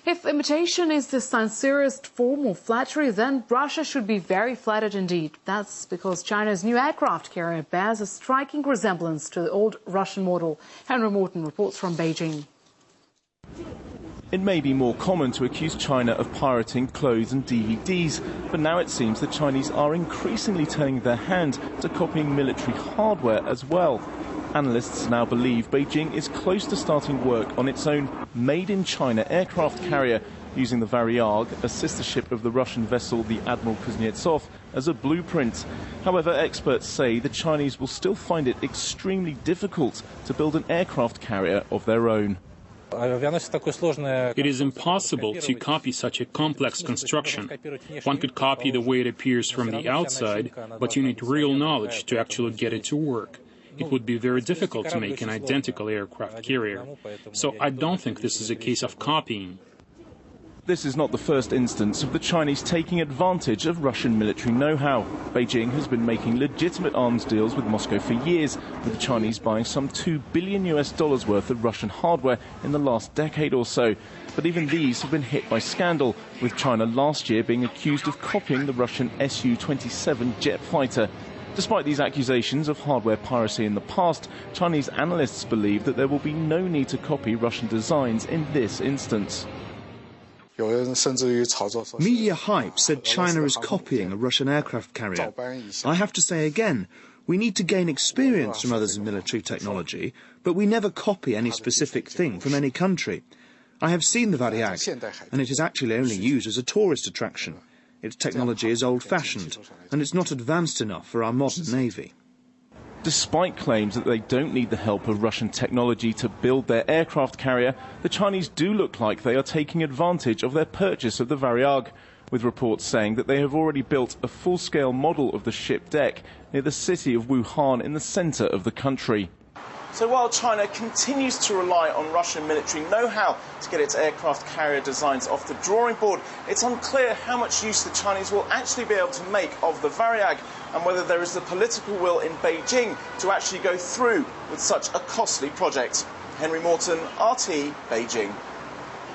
If imitation is the sincerest form of flattery, then Russia should be very flattered indeed. That's because China's new aircraft carrier bears a striking resemblance to the old Russian model. Henry Morton reports from Beijing. It may be more common to accuse China of pirating clothes and DVDs, but now it seems the Chinese are increasingly turning their hand to copying military hardware as well. Analysts now believe Beijing is close to starting work on its own made-in-China aircraft carrier, using the Varyag, a sister ship of the Russian vessel the Admiral Kuznetsov, as a blueprint. However, experts say the Chinese will still find it extremely difficult to build an aircraft carrier of their own. It is impossible to copy such a complex construction. One could copy the way it appears from the outside, but you need real knowledge to actually get it to work. It would be very difficult to make an identical aircraft carrier. So I don't think this is a case of copying. This is not the first instance of the Chinese taking advantage of Russian military know-how. Beijing has been making legitimate arms deals with Moscow for years, with the Chinese buying some $2 billion worth of Russian hardware in the last decade or so. But even these have been hit by scandal, with China last year being accused of copying the Russian Su-27 jet fighter. Despite these accusations of hardware piracy in the past, Chinese analysts believe that there will be no need to copy Russian designs in this instance. Media hype said China is copying a Russian aircraft carrier. I have to say again, we need to gain experience from others in military technology, but we never copy any specific thing from any country. I have seen the Varyag, and it is actually only used as a tourist attraction. Its technology is old-fashioned, and it's not advanced enough for our modern navy. Despite claims that they don't need the help of Russian technology to build their aircraft carrier, the Chinese do look like they are taking advantage of their purchase of the Varyag, with reports saying that they have already built a full-scale model of the ship deck near the city of Wuhan in the centre of the country. So while China continues to rely on Russian military know-how to get its aircraft carrier designs off the drawing board, it's unclear how much use the Chinese will actually be able to make of the Varyag, and whether there is the political will in Beijing to actually go through with such a costly project. Henry Morton, RT, Beijing.